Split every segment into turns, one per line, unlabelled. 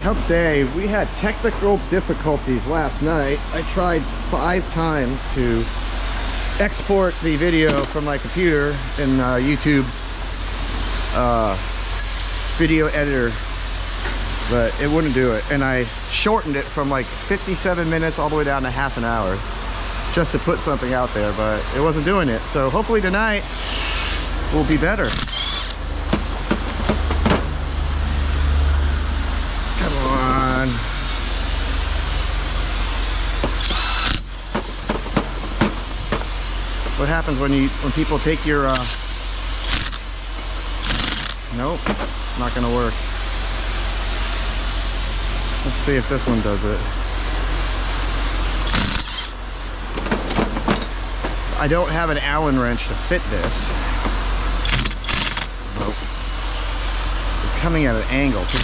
Okay, we had technical difficulties last night. I tried 5 times to export the video from my computer in YouTube's video editor, but it wouldn't do it. And I shortened it from like 57 minutes all the way down to half an hour just to put something out there, but it wasn't doing it. So hopefully tonight will be better. Come on. What happens when people take your nope, not gonna work. Let's see if this one does it. I don't have an Allen wrench to fit this. Nope. It's coming at an angle too.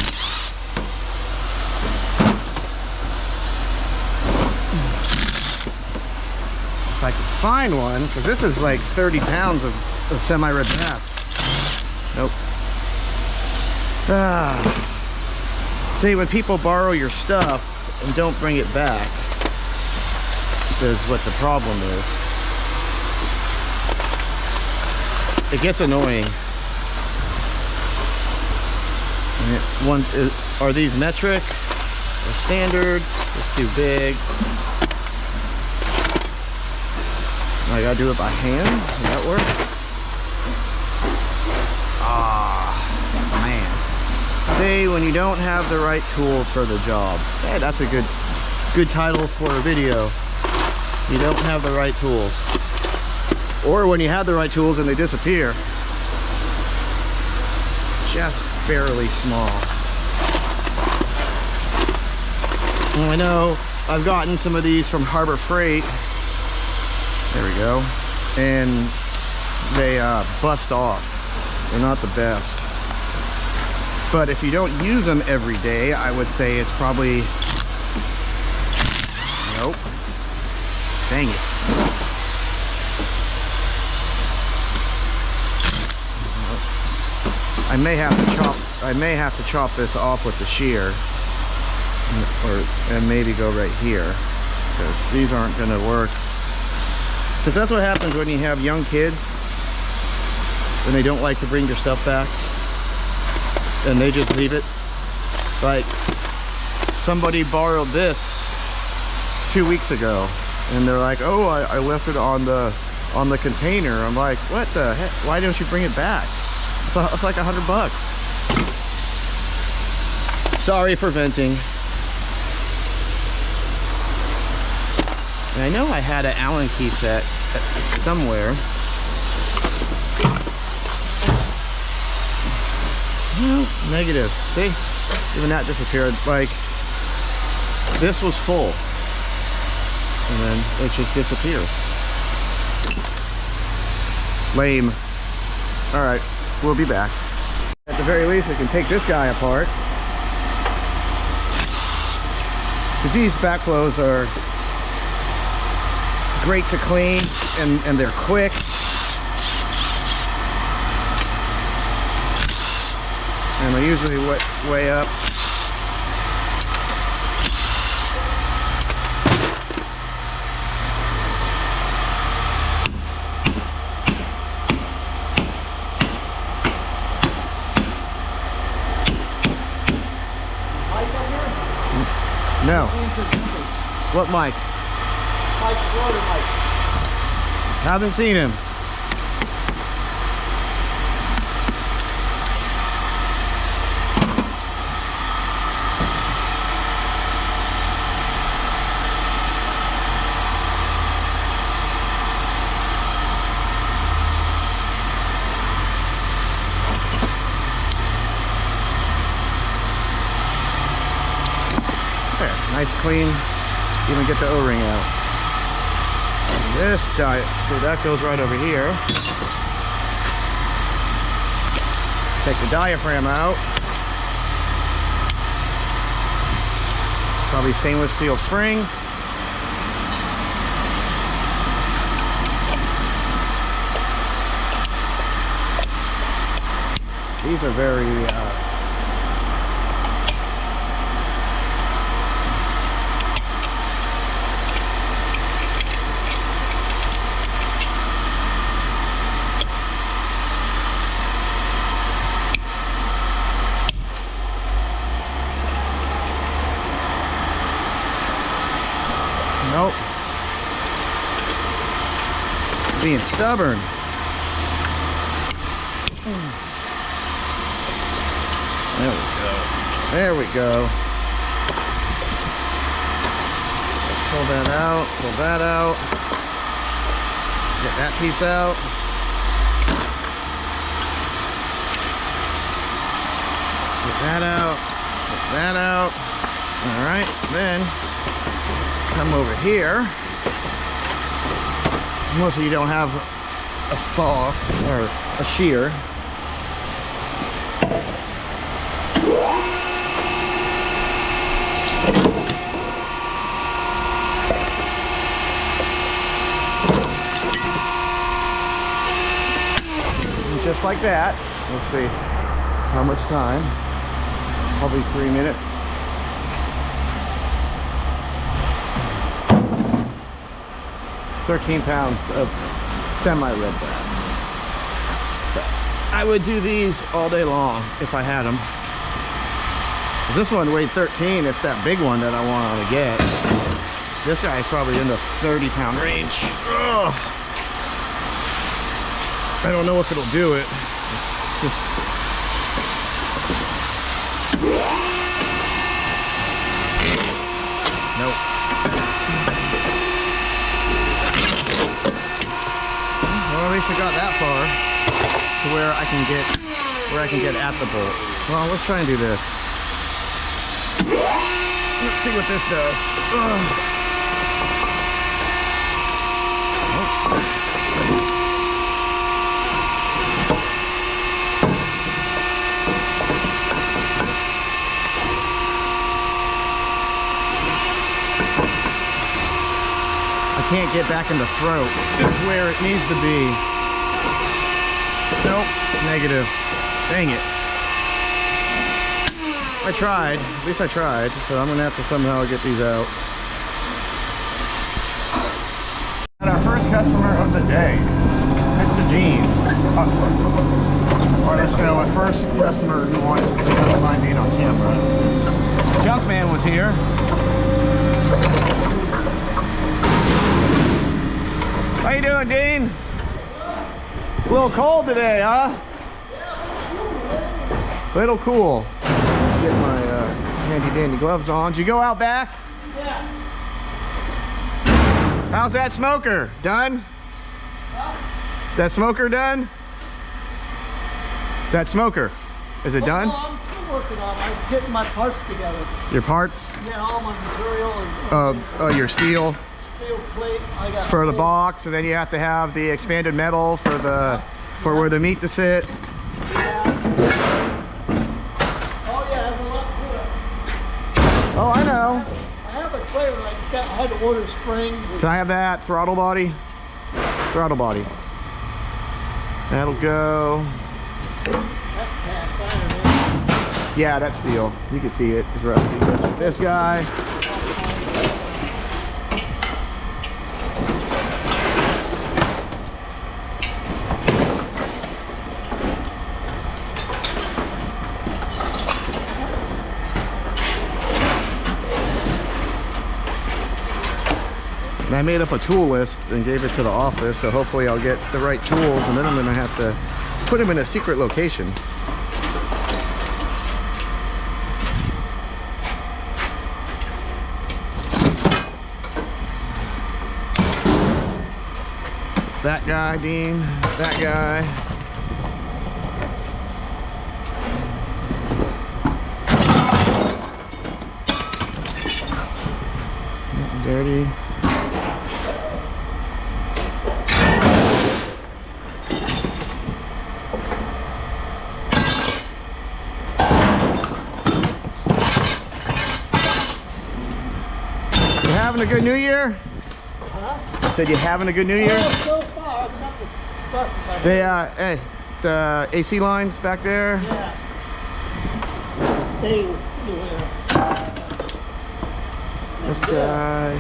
If I could find one, because this is like 30 pounds of semi-red bass. Nope. See, when people borrow your stuff and don't bring it back, this is what the problem is. It gets annoying. Are these metric or standard? It's too big. I gotta do it by hand. Does that work? Man. See, when you don't have the right tools for the job. Hey, that's a good title for a video. You don't have the right tools. Or when you have the right tools and they disappear. Just barely small. I know I've gotten some of these from Harbor Freight. There we go. And they bust off. They're not the best. But if you don't use them every day, I would say it's probably... Nope. Dang it. I may have to chop this off with the shear, and maybe go right here, because these aren't going to work. Because that's what happens when you have young kids and they don't like to bring their stuff back, and they just leave it. Like somebody borrowed this 2 weeks ago, and they're like, "Oh, I left it on the container." I'm like, "What the heck? Why don't you bring it back? It's like $100. Sorry for venting. And I know I had an Allen key set somewhere. No, negative. See? Even that disappeared. Like, this was full. And then it just disappeared. Lame. Alright. We'll be back. At the very least, we can take this guy apart. Because these backflows are great to clean, and they're quick. And they usually weigh up. No. What Mike?
Mike Schroeder, Mike.
Haven't seen him. Nice clean, even get the O-ring out. And this guy, so that goes right over here. Take the diaphragm out. Probably stainless steel spring. These are very being stubborn. There we go. There we go. Pull that out. Pull that out. Get that piece out. Get that out. Get that out. All right. Then come over here. Most of you don't have a saw or a shear. And just like that. Let's see how much time. Probably 3 minutes. £13 of semi-red brass. So I would do these all day long if I had them. This one weighed 13. It's that big one that I want to get. This guy's probably in the 30-pound range. Ugh. I don't know if it'll do it. It's just... Nope. Well, at least I got that far to where I can get at the bolt. Well, let's try and do this. Let's see what this does. Ugh. Can't get back in the throat. It's where it needs to be. Nope, negative. Dang it. I tried. At least I tried. So I'm gonna have to somehow get these out. And our first customer of the day, Mr. Gene. Alright, so our first customer who wanted us to do mind being on camera. Junkman was here. How you doing, Dean? A little cold today, huh? Little cool. Get my handy dandy gloves on. Did you go out back?
Yeah.
How's that smoker? Done?
Huh?
That smoker done? That smoker. Is it done?
No, I'm still working on it. I'm getting my parts together.
Your parts?
Yeah, all my material and
Your steel
steel plate. I got
for the box, and then you have to have the expanded metal for the where the meat to sit.
Yeah. Oh yeah, there's a lot to it.
Oh, I know.
I have a trailer. I had to order springs.
Can I have that throttle body? Throttle body. That'll go.
That's cast iron.
Yeah, that's steel. You can see it. It's rusty. This guy. And I made up a tool list and gave it to the office, so hopefully I'll get the right tools, and then I'm going to have to put them in a secret location. That guy, Dean, that guy. Dirty. Having a good New Year?
Huh?
I said you having a good New Year?
So far, except the bus.
Hey, the AC lines back there.
Yeah. Stainless steel there.
This guy.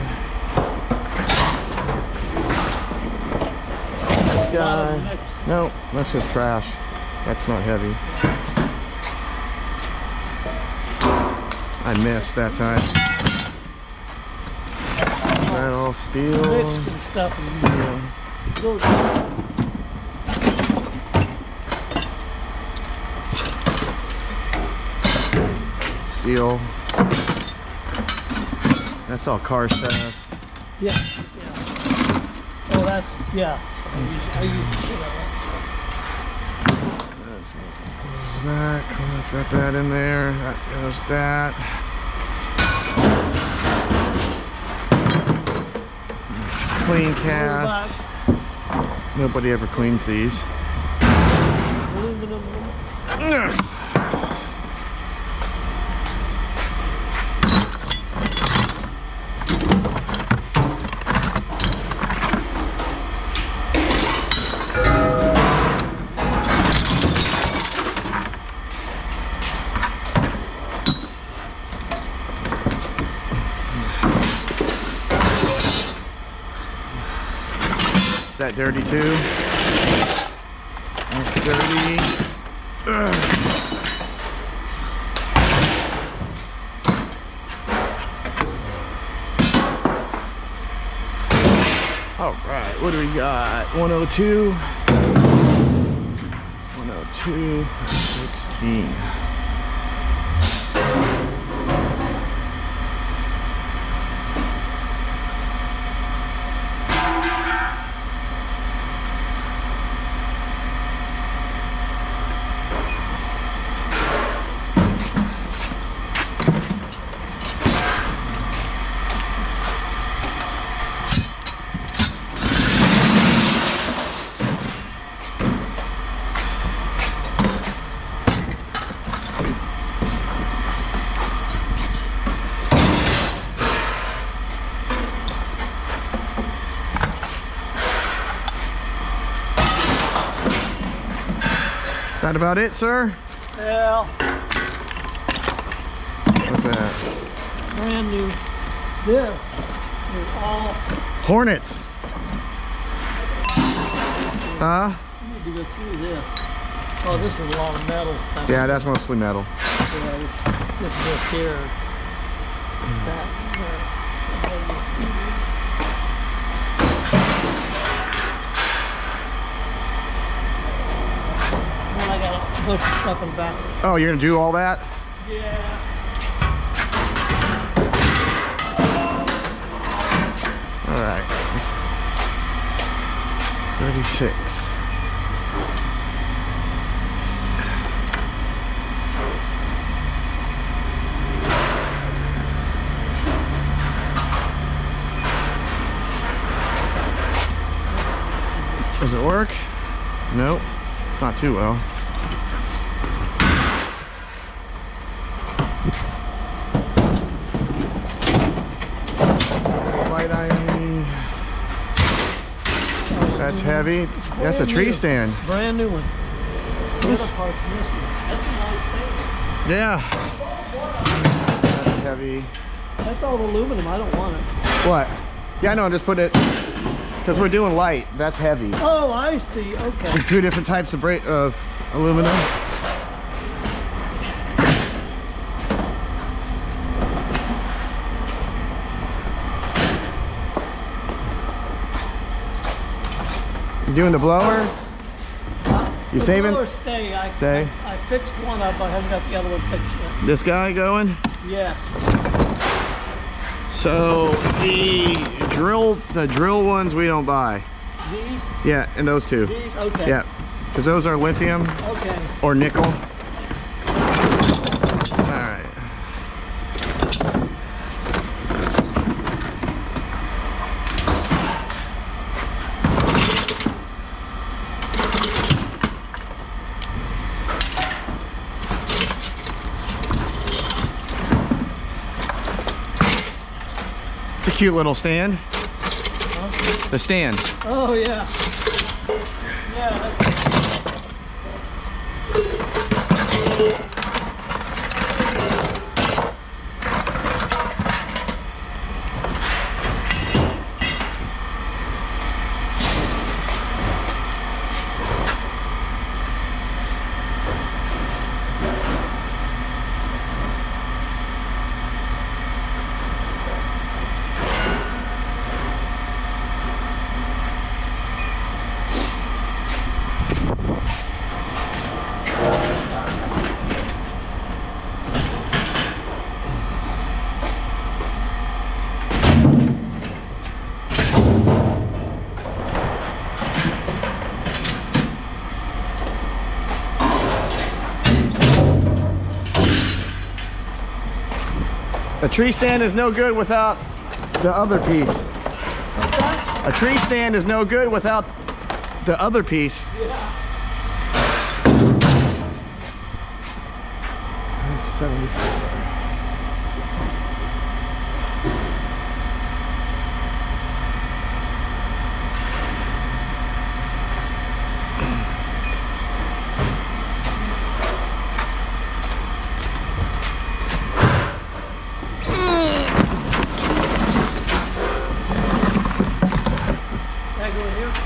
This guy. No, that's just trash. That's not heavy. I missed that time. That all steel.
Mixed and stuff.
Steel.
Those,
Steel. That's all car stuff.
yeah, yeah. Oh, that's, yeah. I use
That, let's got that in there. That goes that. Clean cast. Nobody ever cleans these.
aluminum.
Is that dirty too? That's dirty. Ugh. All right, what do we got? 102. 102, 16. That about it, sir?
Yeah,
What's that?
brand new. This is all,
Hornets. Huh?
you need to go through this. Oh, this is a lot of metal.
Yeah, that's mostly metal.
Yeah, this here. That, and I got a bunch of stuff in the back.
Oh, you're gonna do all that?
Yeah.
All right. 36. Does it work? Nope, not too well. Light iron. That's heavy. That's a tree stand.
Brand new one.
This-
The other part's missing. That's a nice
Yeah. That's heavy.
thing. That's all aluminum. I don't want it.
What? Yeah, I know. Just put it because we're doing light. That's heavy.
Oh, I see. Okay.
There's two different types of aluminum. You doing the blower? You
The
saving?
blower stay.
Stay.
I fixed one up. I haven't got the other one fixed
This guy going?
yet. Yes.
So the drill ones we don't buy.
These?
Yeah, and those two.
These? Okay.
Yeah, because those are lithium
Okay.
or nickel. All right. It's a cute little stand.
Huh?
The stand.
Oh, yeah. Yeah, that's...
A tree stand is no good without the other piece. A tree stand is no good without the other piece.
Yeah.
That's 74.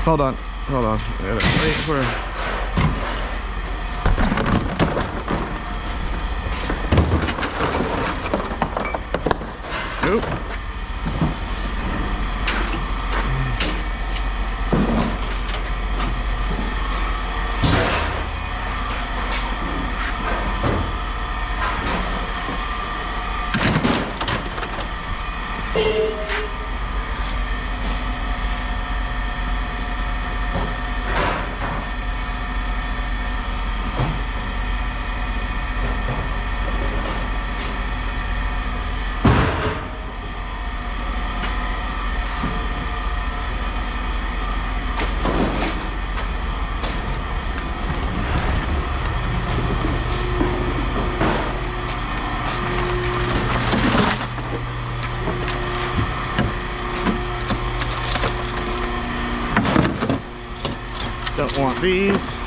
Hold on. I gotta wait for. Nope. Don't want these.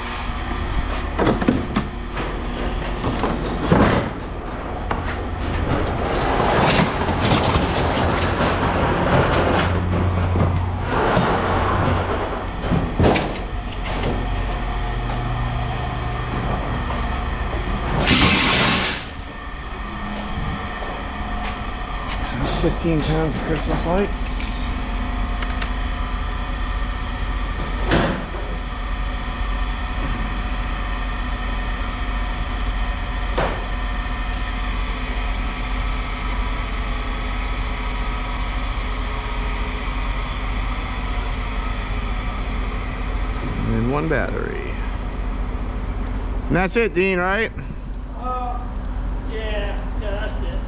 That's 15 pounds of Christmas lights. And one battery. And that's it, Dean, right?
Yeah, that's it.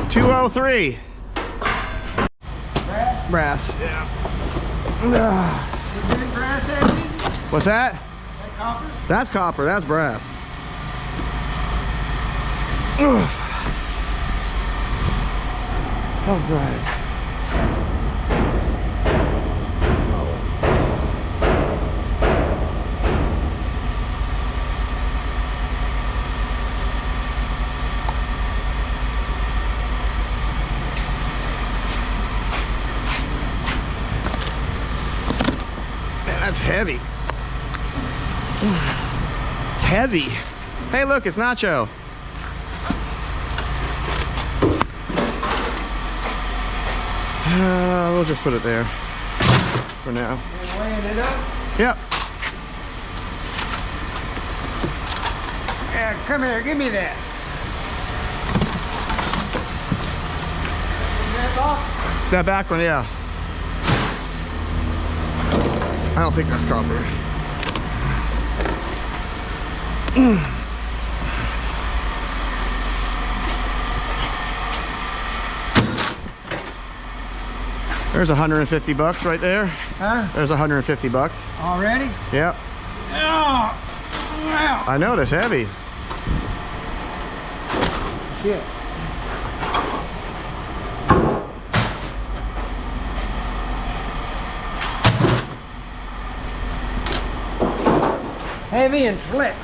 203.
Brass?
Brass. Yeah.
Is it brass heavy?
What's that?
That copper?
That's copper. That's brass. Oh, right. That's heavy. It's heavy. Hey, look, it's Nacho. We'll just put it there for now.
You're weighing it up?
Yep.
Yeah, come here, give me that. Is that box?
That back one, yeah. I don't think that's copper. There's 150 bucks right there.
Huh?
There's 150 bucks.
Already?
Yep.
Oh, wow.
I know, that's heavy.
Shit. Heavy and slick.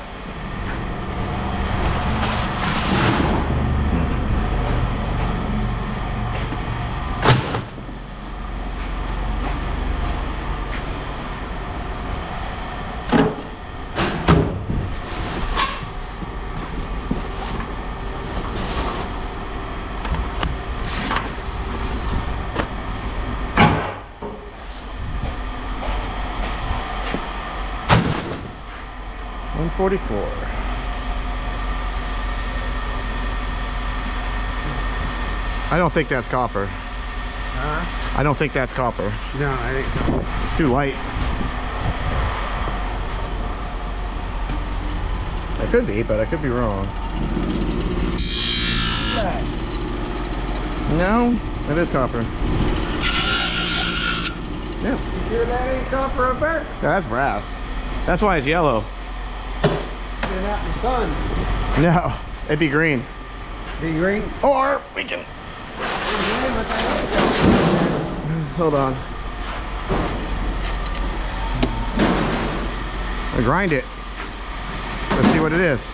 $144. I don't think that's copper.
Huh?
I don't think that's copper.
No, I think
It's too light. It could be, but I could be wrong.
that?
No, that is copper. Yeah.
You sure that ain't copper up there?
That's brass. That's why it's yellow.
You're not in the sun.
No, it'd be green.
Be green?
Or we can... Hold on. I grind it. Let's see what it is.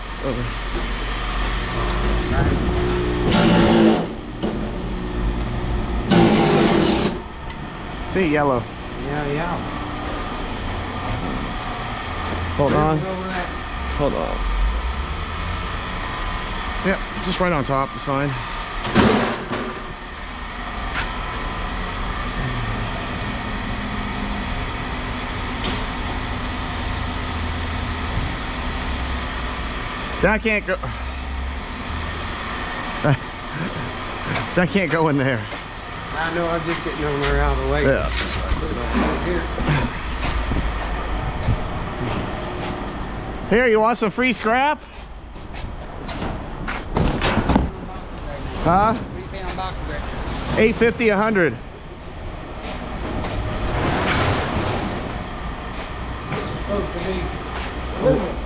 See, yellow.
Yeah.
Hold on. Hold on. Yep, just right on top. It's fine. That can't go. That can't go in there.
I know, I'm just getting over there out of the way.
Yeah. Here, you want some free scrap? Huh?
What are you paying on boxes there?
$8.50 100.
Supposed to be aluminum.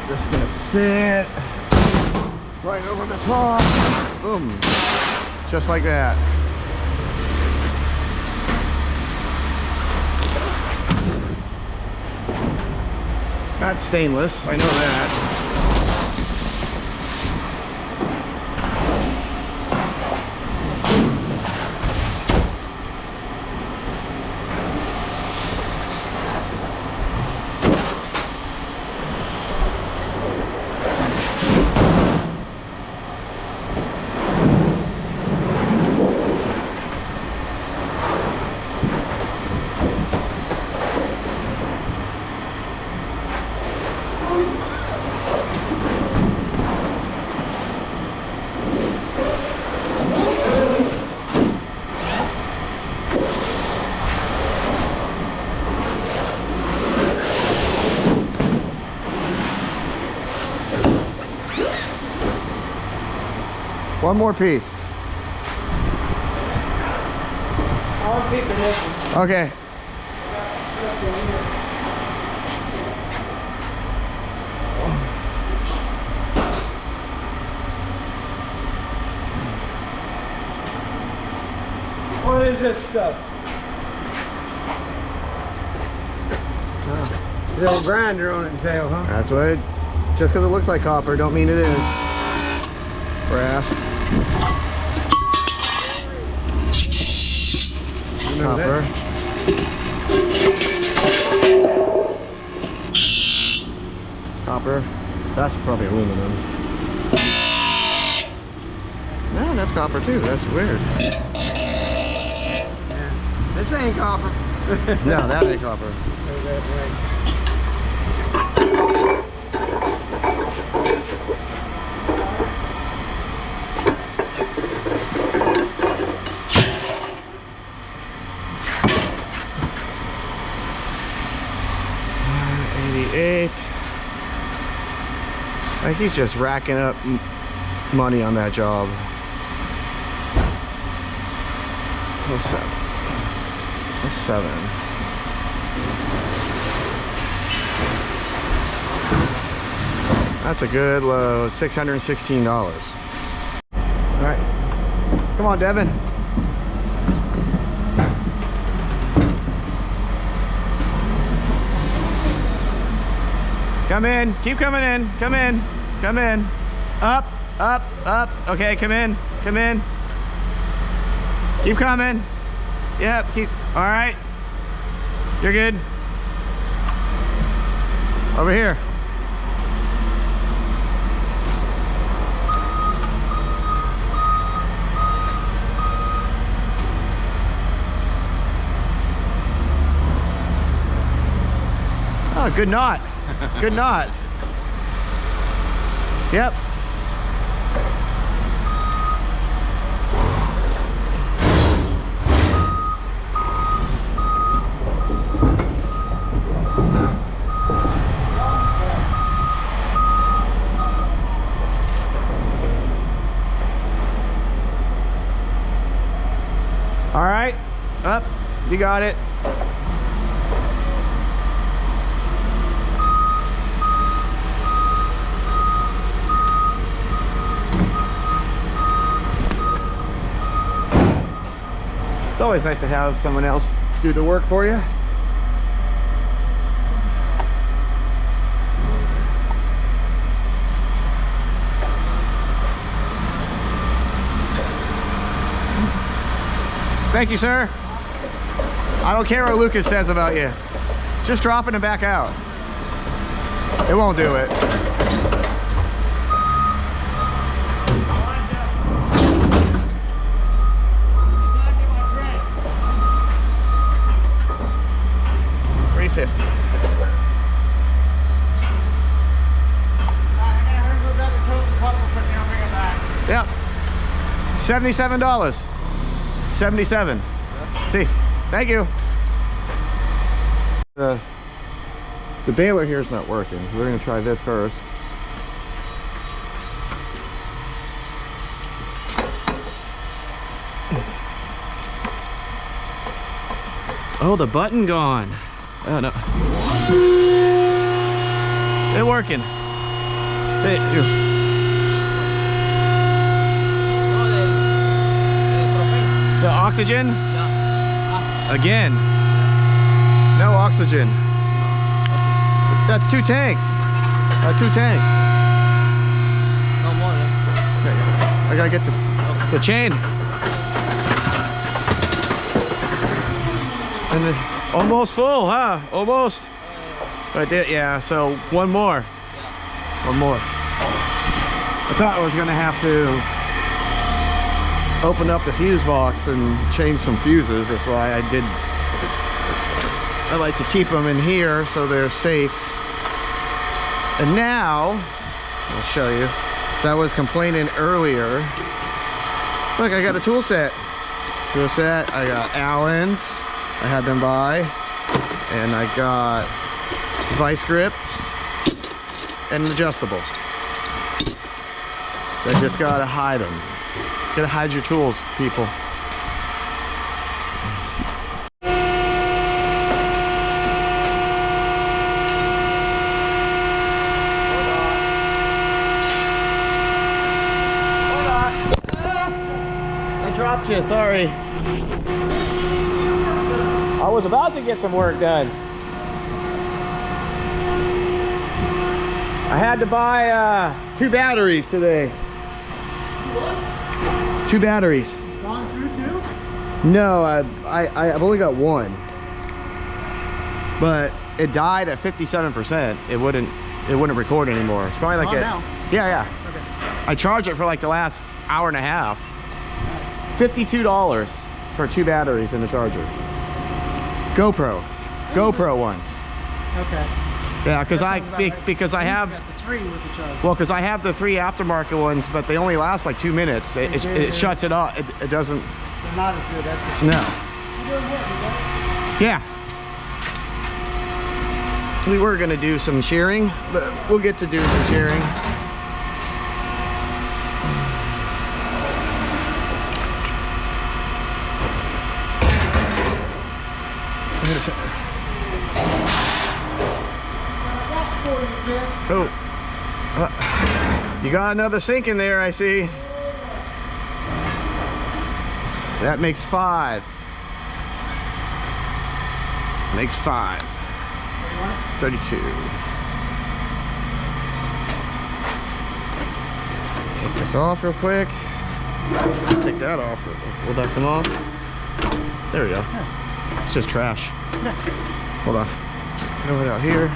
This is gonna fit right over the top. Boom. Just like that. That's stainless, I know that. One more piece.
I'm keeping this one.
Okay.
What is this stuff? Little grinder on its tail, huh?
That's what it, just because it looks like copper don't mean it is. Brass. Copper. Copper. That's probably aluminum. No, that's copper too. That's weird.
Yeah. This ain't copper.
No, that ain't copper.
Go that way.
I think he's just racking up money on that job. What's 7? What's 7? That's a good low, $616. All right, come on, Devin. Come in, keep coming in, come in, come in. Up, up, up. Okay, come in, come in. Keep coming. Yep, keep, all right. You're good. Over here. Oh, good knot. Good knot. Yep. All right, up, you got it. It's always nice to have someone else do the work for you. Thank you, sir. I don't care what Lucas says about you. Just dropping it back out. It won't do it. $3.50. Yep. $77. 77. See, thank you. The baler here is not working, so we're going to try this first. Oh, the button gone. Oh no, it's working. The oxygen? Again. No oxygen. That's 2 tanks. 2 tanks.
No more, yeah.
Okay. I gotta get the chain. And then, almost full, huh? Almost. Right there, yeah, so one more. One more. I thought I was gonna have to open up the fuse box and change some fuses. That's why I like to keep them in here so they're safe. And now I'll show you, so I was complaining earlier, look, I got a tool set. I got Allen's, I had them by, and I got vice grips and adjustable. I just gotta hide them. Gotta hide your tools, people. Hold on. I dropped you, sorry. I was about to get some work done. I had to buy 2 batteries today.
What?
2 batteries.
Gone through 2?
No, I've only got 1. But it died at 57%. It wouldn't record anymore. It's probably like it.
Now.
Yeah.
Okay.
I charged it for like the last hour and a half. $52 for 2 batteries and a charger. GoPro ones.
Okay.
Yeah, because
That sounds about right.
because I have.
You got the 3 with the charger.
Well, because I have the 3 aftermarket ones, but they only last like 2 minutes. It shuts it off. It doesn't.
They're not as good, that's for sure.
No.
You doing what, you got?
Yeah. We were gonna do some shearing, but we'll get to do some shearing. Oh, you got another sink in there, I see. That makes 5. Makes 5. 32. Take this off real quick. Take that off. Will that come off? There we go. It's just trash. Hold on. Throw it out here.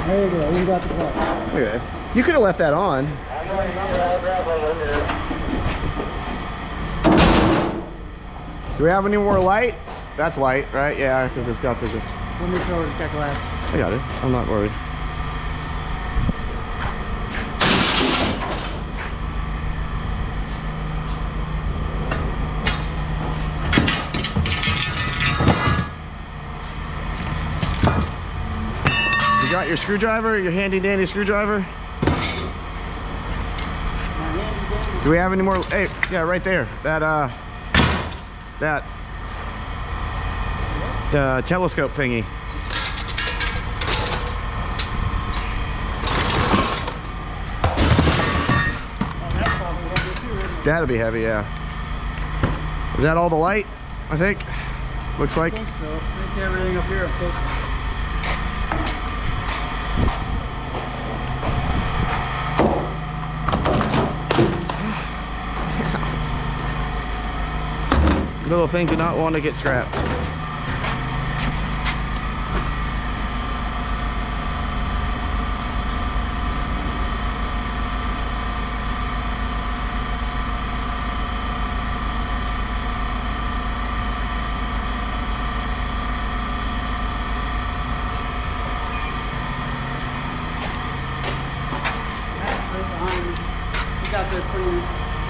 There you go, you got the clutch.
Okay. You could have left that on. Do we have any more light? That's light, right? Yeah, because it's got the...
Let me throw it, it's got glass.
I got it. I'm not worried. You got your screwdriver? Your handy dandy screwdriver? Do we have any more? Hey, yeah, right there. The telescope thingy. That'll be heavy, yeah. Is that all the light? I think. Looks like.
I think so. I think everything up here.
Little thing do not want to get scrapped.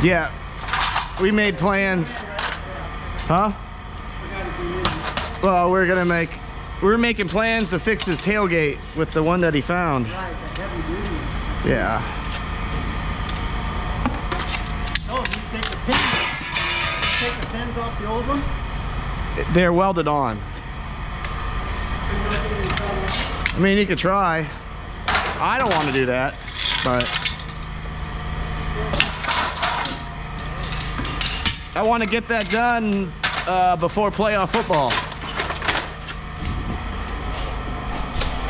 Yeah, we made plans. Huh? Well, we're making plans to fix his tailgate with the one that he found. Yeah.
Oh, you take the pins off the old one?
They're welded on. I mean, you could try. I don't want to do that, but I want to get that done before playoff football.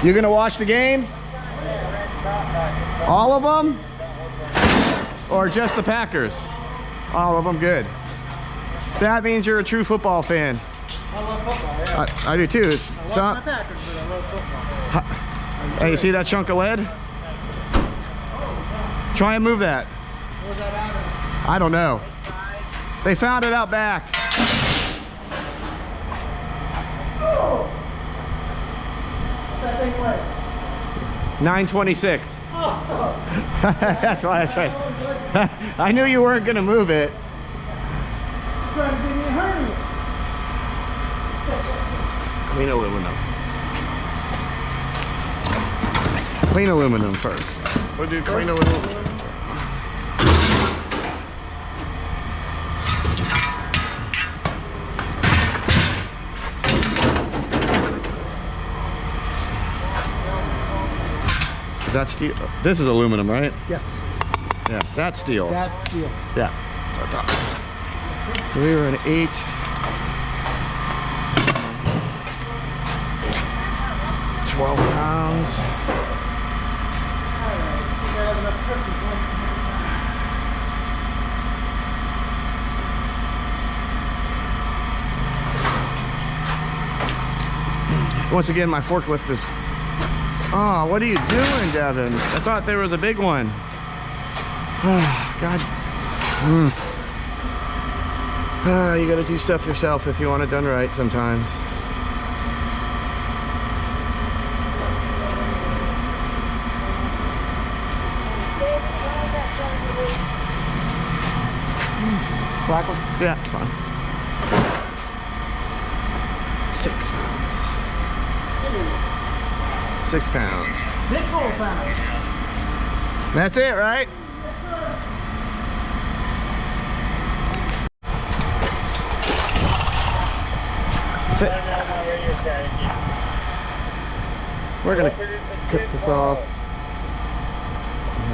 You gonna watch the games? All of them? Or just the Packers? All of them, good. That means you're a true football fan.
I love football, yeah.
I do too.
I watch my Packers, but I love football.
Hey, you see that chunk of lead? Try and move that.
What was that out of?
I don't know. They found it out back.
Oh. What's that thing weigh?
926.
Oh.
That's why I tried. I knew you weren't going to move it.
Trying to give me a hernia.
Clean aluminum. Clean aluminum first. We'll do clean aluminum. Is that steel? This is aluminum, right?
Yes.
Yeah, that's steel.
That's steel.
Yeah. That's what I thought. We were an 8. £12. Once again, my forklift is... Oh, what are you doing, Devin? I thought there was a big one. Oh, God. You gotta do stuff yourself if you want it done right sometimes.
Black one?
Yeah, it's fine. 6 pounds. 6 pounds.
6 whole pounds.
That's it, right? Sit. We're gonna cut this off,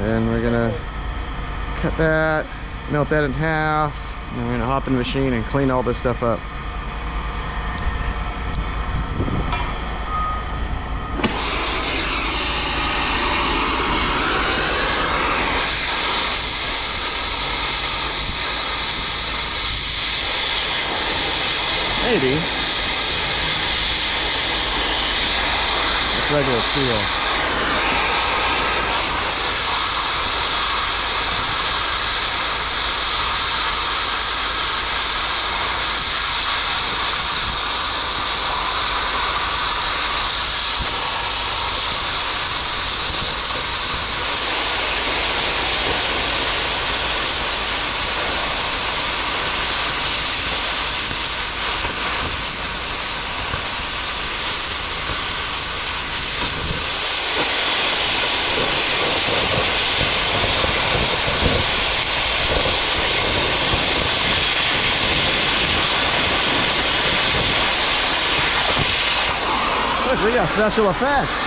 and we're gonna cut that, melt that in half, and then we're gonna hop in the machine and clean all this stuff up. Maybe. It's regular steel. Look, we got special effects.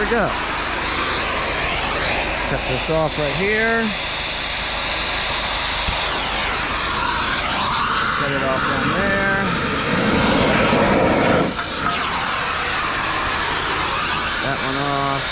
Go. Cut this off right here. Cut it off down there. That one off.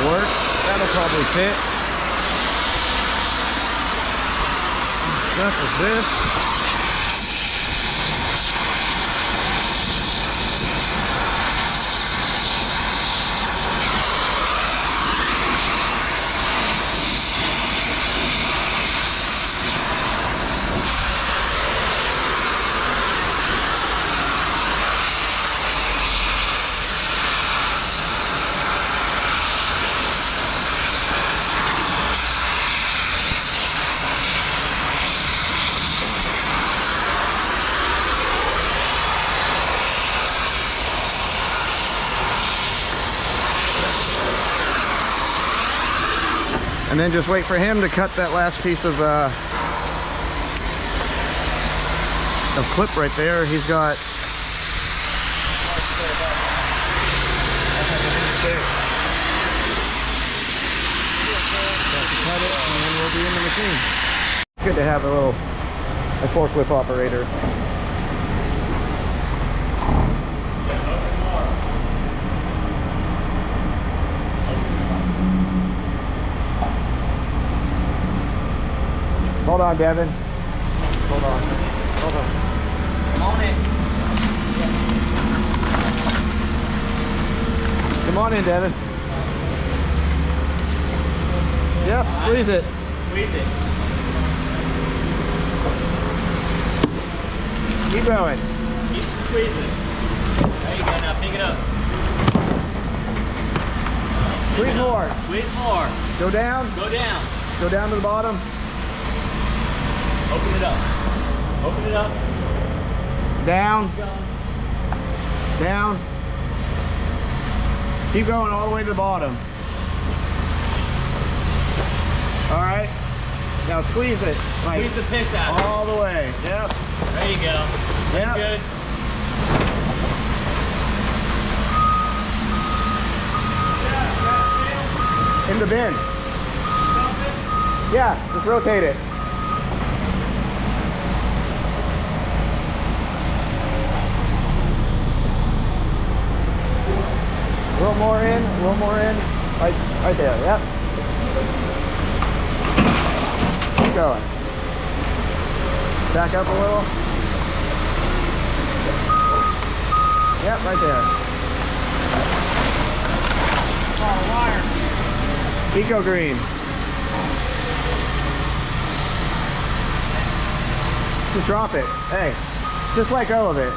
Work. That'll probably fit. Stuff with this. And then just wait for him to cut that last piece of clip right there. He's got cut it, and then we'll be in the machine. Good to have a forklift operator. Hold on, Devin. Hold on. Hold on.
Come on in.
Come on in, Devin. Yep, squeeze it.
Squeeze it.
Keep going.
Keep squeezing. There you go. Now pick it up.
Squeeze more.
Squeeze more.
Go down.
Go down.
Go down to the bottom.
Open it up. Open it up.
Down.
Keep going.
Down. Keep going all the way to the bottom. All right. Now squeeze it. Like
Squeeze the piss out.
all the way. Yep.
There you go.
Yep.
Good.
In the bin. Yeah, just rotate it. A little more in, a little more in. Right there, yep. Keep going. Back up a little. Yep, right there.
Oh, wire.
Eco green. Just drop it. Hey, just let go of it.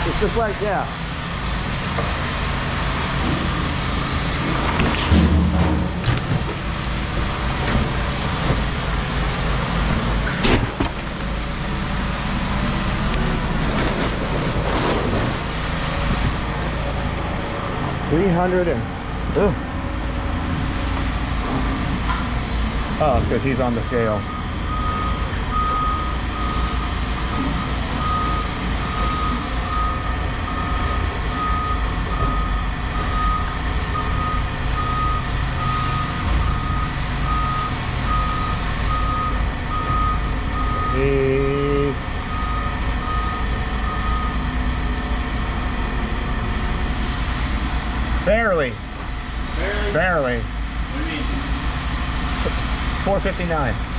It's just like, yeah. Ugh. Oh, it's because he's on the scale. Barely.
Barely.
Barely.
What do you mean?
459.